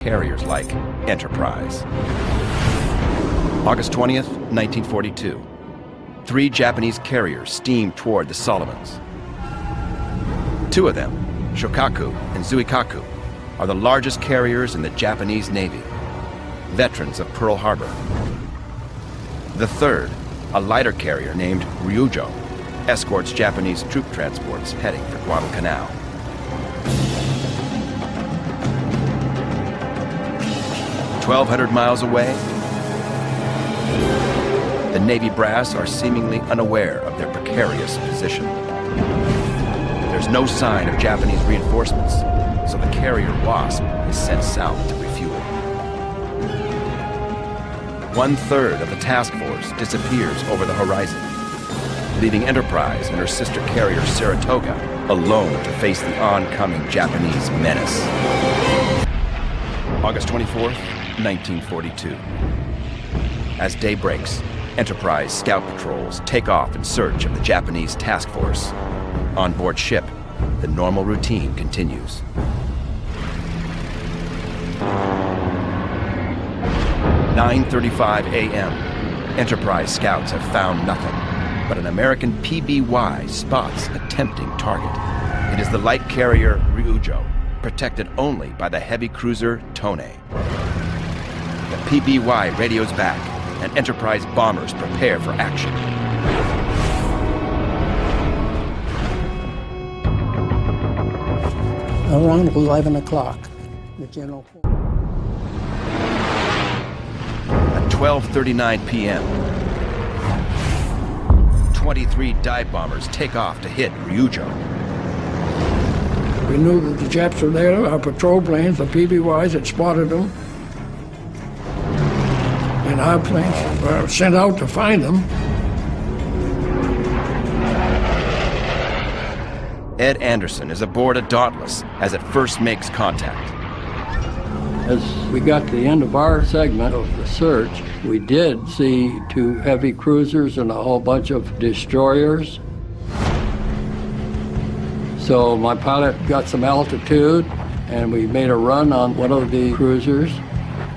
carriers like Enterprise. August 20th, 1942. 3 Japanese carriers steamed toward the Solomons. 2 of them, Shokaku and Zuikaku, are the largest carriers in the Japanese Navy, veterans of Pearl Harbor. The 3rd, a lighter carrier named Ryujo, escorts Japanese troop transports heading for Guadalcanal. "1,200 miles away, the Navy brass are seemingly unaware of their precarious position. There's no sign of Japanese reinforcements, so the carrier Wasp is sent south to refuel. 1/3 of the task force disappears over the horizon, leaving Enterprise and her sister carrier Saratoga alone to face the oncoming Japanese menace. August 24th, 1942. As day breaks, Enterprise scout patrols take off in search of the Japanese task force. On board ship, the normal routine continues. 9:35 a.m. Enterprise scouts have found nothing, but an American PBY spots a tempting target. It is the light carrier Ryujo, protected only by the heavy cruiser Tone. The PBY radios back, and Enterprise bombers prepare for action. Around 11 o'clock, the general... At 12:39 p.m., 23 dive bombers take off to hit Ryujo. We knew that the Japs were there. Our patrol planes, the PBYs, had spotted them. And our planes were sent out to find them. Ed Anderson is aboard a Dauntless as it first makes contact. As we got to the end of our segment of the search, we did see 2 heavy cruisers and a whole bunch of destroyers. So my pilot got some altitude, and we made a run on one of the cruisers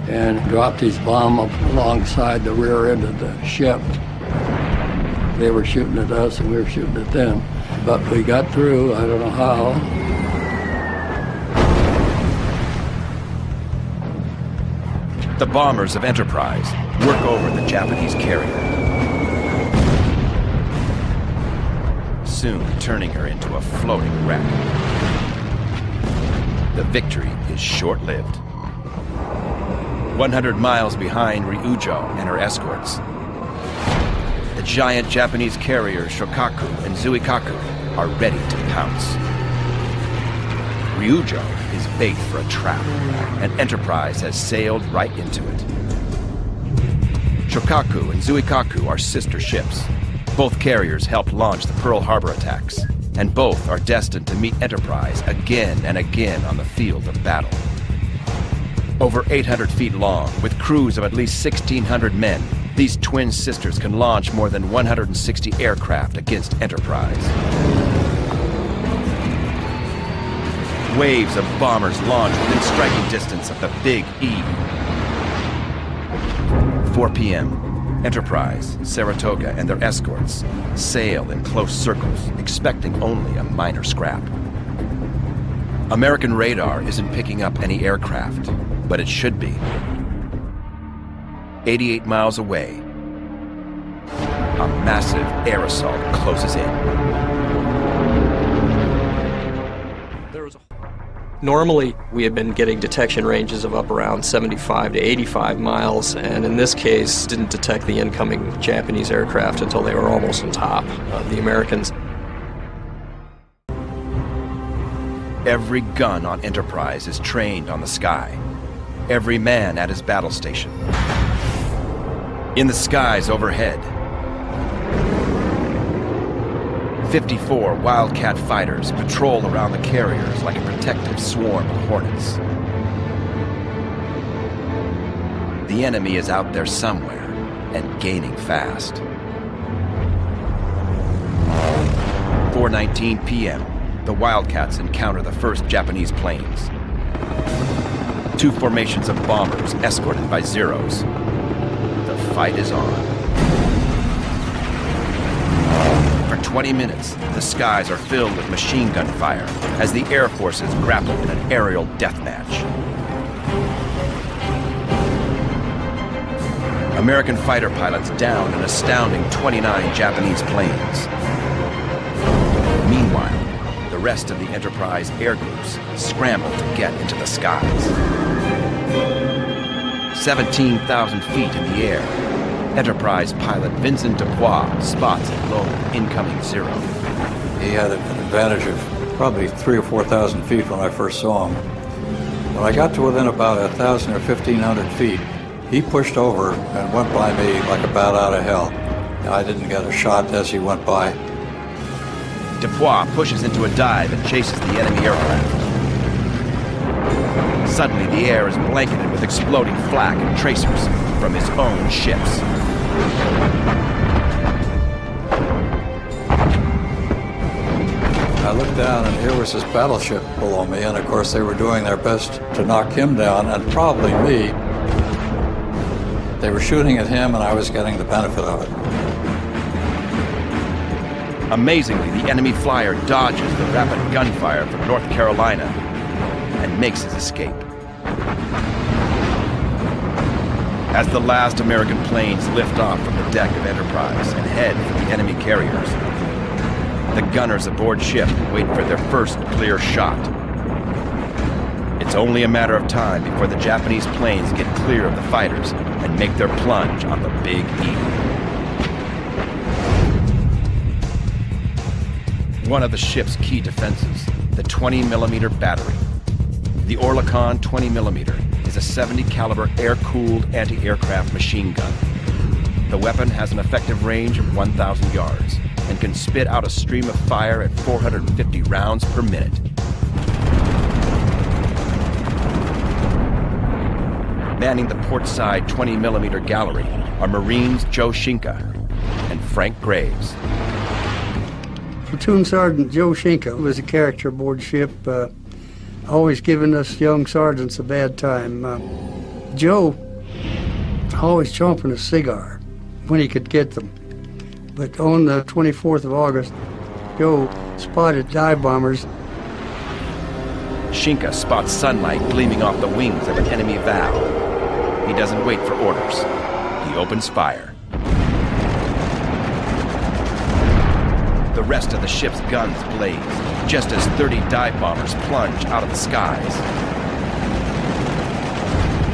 and dropped his bomb up alongside the rear end of the ship. They were shooting at us and we were shooting at them. But we got through, I don't know how. The bombers of Enterprise work over the Japanese carrier, soon turning her into a floating wreck. The victory is short-lived. 100 miles behind Ryujo and her escorts, the giant Japanese carrier Shokaku and Zuikaku are ready to pounce. Ryujo is bait for a trap, and Enterprise has sailed right into it. Shokaku and Zuikaku are sister ships. Both carriers helped launch the Pearl Harbor attacks, and both are destined to meet Enterprise again and again on the field of battle. Over 800 feet long, with crews of at least 1,600 men, these twin sisters can launch more than 160 aircraft against Enterprise. Waves of bombers launch within striking distance of the Big E. 4 p.m. Enterprise, Saratoga, and their escorts sail in close circles, expecting only a minor scrap. American radar isn't picking up any aircraft, but it should be. 88 miles away, a massive air assault closes in. Normally, we had been getting detection ranges of up around 75 to 85 miles, and in this case, didn't detect the incoming Japanese aircraft until they were almost on top of the Americans. Every gun on Enterprise is trained on the sky. Every man at his battle station. In the skies overhead, 54 Wildcat fighters patrol around the carriers like a protective swarm of hornets. The enemy is out there somewhere and gaining fast. 4:19 p.m., the Wildcats encounter the first Japanese planes. two formations of bombers escorted by Zeros. The fight is on. For 20 minutes, the skies are filled with machine gun fire as the air forces grapple in an aerial deathmatch. American fighter pilots down an astounding 29 Japanese planes. Meanwhile, the rest of the Enterprise air groups scramble to get into the skies. 17,000 feet in the air, Enterprise pilot Vincent Dubois spots a lone incoming Zero. He had an advantage of probably 3,000 or 4,000 feet when I first saw him. When I got to within about 1,000 or 1,500 feet, he pushed over and went by me like a bat out of hell. I didn't get a shot as he went by. Dubois pushes into a dive and chases the enemy aircraft. Suddenly, the air is blanketed with exploding flak and tracers from his own ships. I looked down and here was his battleship below me, and of course they were doing their best to knock him down, and probably me. They were shooting at him and I was getting the benefit of it. Amazingly, the enemy flyer dodges the rapid gunfire from North Carolina and makes his escape. As the last American planes lift off from the deck of Enterprise and head for the enemy carriers, the gunners aboard ship wait for their first clear shot. It's only a matter of time before the Japanese planes get clear of the fighters and make their plunge on the Big Eagle. One of the ship's key defenses, the 20mm battery. The Oerlikon 20mm is a 70 caliber air-cooled anti-aircraft machine gun. The weapon has an effective range of 1,000 yards and can spit out a stream of fire at 450 rounds per minute. Manning the port side 20mm gallery are Marines Joe Shinka and Frank Graves. Platoon Sergeant Joe Shinka was a character aboard ship, always giving us young sergeants a bad time. Joe always chomping a cigar when he could get them. But on the 24th of August, Joe spotted dive bombers. Shinka spots sunlight gleaming off the wings of an enemy Val. He doesn't wait for orders. He opens fire. The rest of the ship's guns blaze, just as 30 dive bombers plunge out of the skies.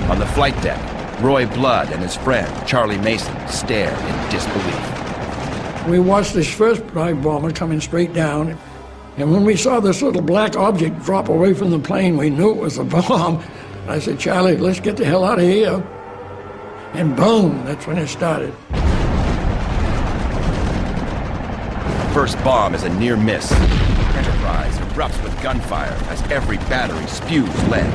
On the flight deck, Roy Blood and his friend, Charlie Mason, stare in disbelief. We watched this first dive bomber coming straight down, and when we saw this little black object drop away from the plane, we knew it was a bomb. I said, Charlie, let's get the hell out of here. And boom, that's when it started. First bomb is a near miss. Enterprise erupts with gunfire as every battery spews lead.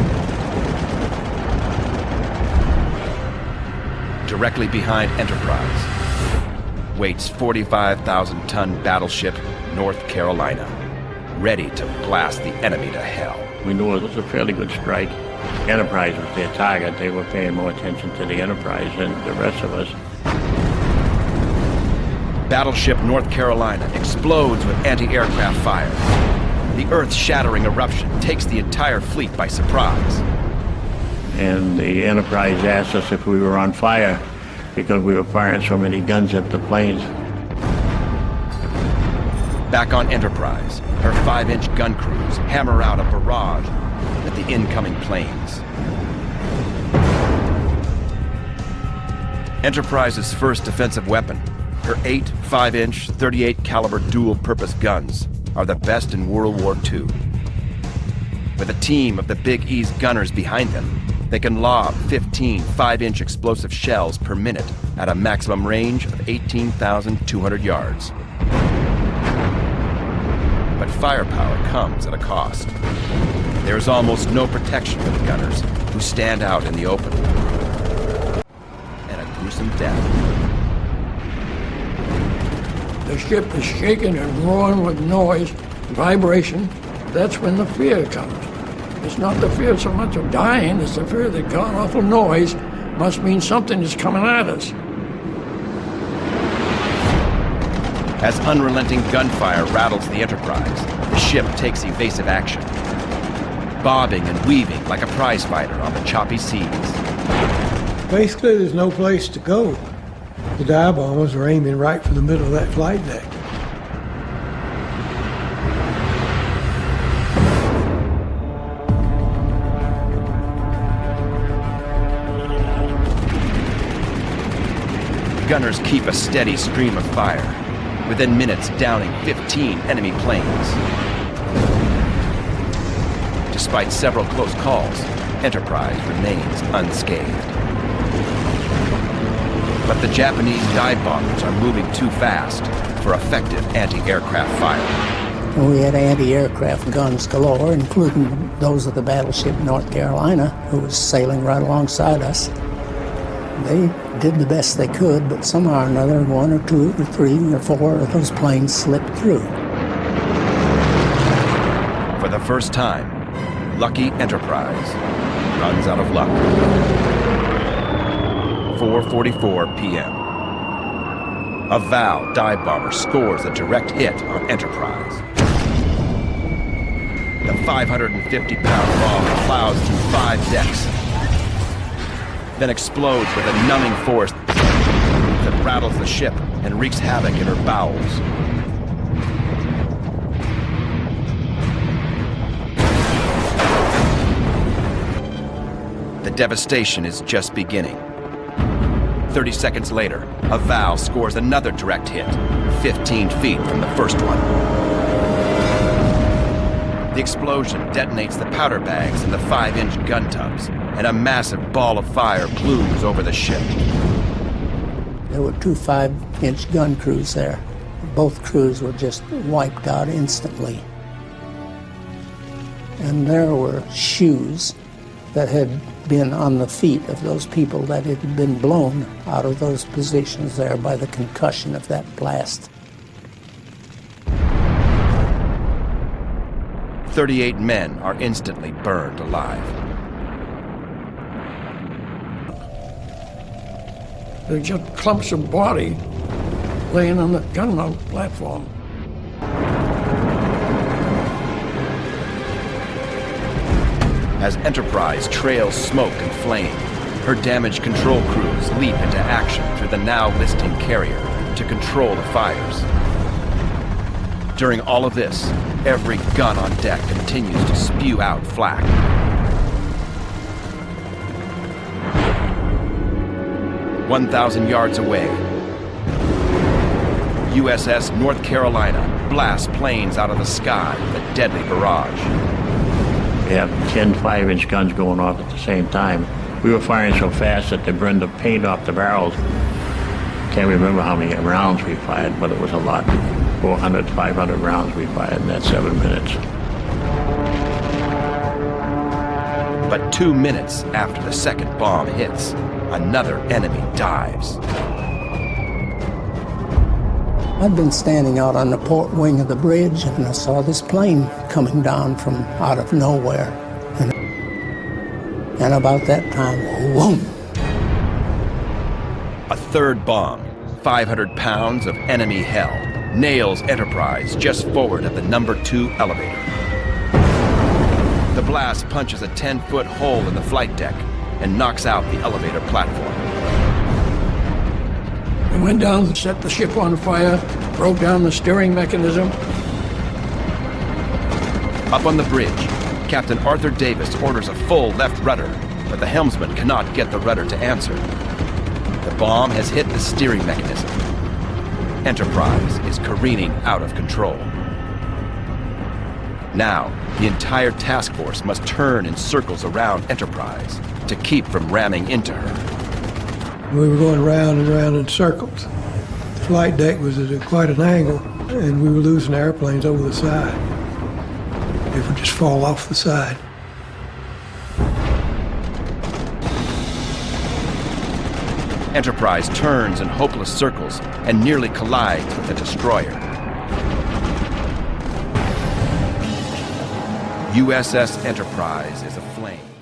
Directly behind Enterprise waits 45,000-ton battleship North Carolina, ready to blast the enemy to hell. We knew it was a fairly good strike. Enterprise was their target. They were paying more attention to the Enterprise than the rest of us. Battleship North Carolina explodes with anti-aircraft fire. The earth-shattering eruption takes the entire fleet by surprise. And the Enterprise asked us if we were on fire because we were firing so many guns at the planes. Back on Enterprise, her 5-inch gun crews hammer out a barrage at the incoming planes. Enterprise's first defensive weapon, her 8 5-inch 38 caliber dual-purpose guns, are the best in World War II. With a team of the Big E's gunners behind them, they can lob 15 5-inch explosive shells per minute at a maximum range of 18,200 yards. But firepower comes at a cost. There is almost no protection for the gunners, who stand out in the open. And a gruesome death. The ship is shaking and roaring with noise, vibration. That's when the fear comes. It's not the fear so much of dying, it's the fear that god-awful noise must mean something is coming at us. As unrelenting gunfire rattles the Enterprise, the ship takes evasive action, bobbing and weaving like a prize fighter on the choppy seas. Basically, there's no place to go. The dive bombers were aiming right for the middle of that flight deck. Gunners keep a steady stream of fire, within minutes downing 15 enemy planes. Despite several close calls, Enterprise remains unscathed. But the Japanese dive bombers are moving too fast for effective anti-aircraft fire. We had anti-aircraft guns galore, including those of the battleship North Carolina, who was sailing right alongside us. They did the best they could, but somehow or another, 1 or 2 or 3 or 4 of those planes slipped through. For the first time, Lucky Enterprise runs out of luck. 4:44 p.m. A Val dive bomber scores a direct hit on Enterprise. The 550-pound bomb plows through 5 decks, then explodes with a numbing force that rattles the ship and wreaks havoc in her bowels. The devastation is just beginning. 30 seconds later, a Val scores another direct hit, 15 feet from the first one. The explosion detonates the powder bags in the 5-inch gun tubs, and a massive ball of fire plumes over the ship. There were 2 5-inch gun crews there. Both crews were just wiped out instantly. And there were shoes that had been on the feet of those people that had been blown out of those positions there by the concussion of that blast. 38 men are instantly burned alive. They're just clumps of body laying on the gunboat platform. As Enterprise trails smoke and flame, her damage control crews leap into action through the now listing carrier to control the fires. During all of this, every gun on deck continues to spew out flak. "1,000 yards away, USS North Carolina blasts planes out of the sky with a deadly barrage. We have 10 5-inch guns going off at the same time. We were firing so fast that they burned the paint off the barrels. Can't remember how many rounds we fired, but it was a lot. 400, 500 rounds we fired in that 7 minutes. But 2 minutes after the second bomb hits, another enemy dives. I'd been standing out on the port wing of the bridge, and I saw this plane coming down from out of nowhere. And about that time, whoom! A third bomb, 500 pounds of enemy hell, nails Enterprise just forward of the number 2 elevator. The blast punches a 10-foot hole in the flight deck and knocks out the elevator platform. We went down and set the ship on fire, broke down the steering mechanism. Up on the bridge, Captain Arthur Davis orders a full left rudder, but the helmsman cannot get the rudder to answer. The bomb has hit the steering mechanism. Enterprise is careening out of control. Now, the entire task force must turn in circles around Enterprise to keep from ramming into her. We were going round and round in circles. The flight deck was at quite an angle, and we were losing airplanes over the side. They would just fall off the side. Enterprise turns in hopeless circles and nearly collides with the destroyer. USS Enterprise is aflame.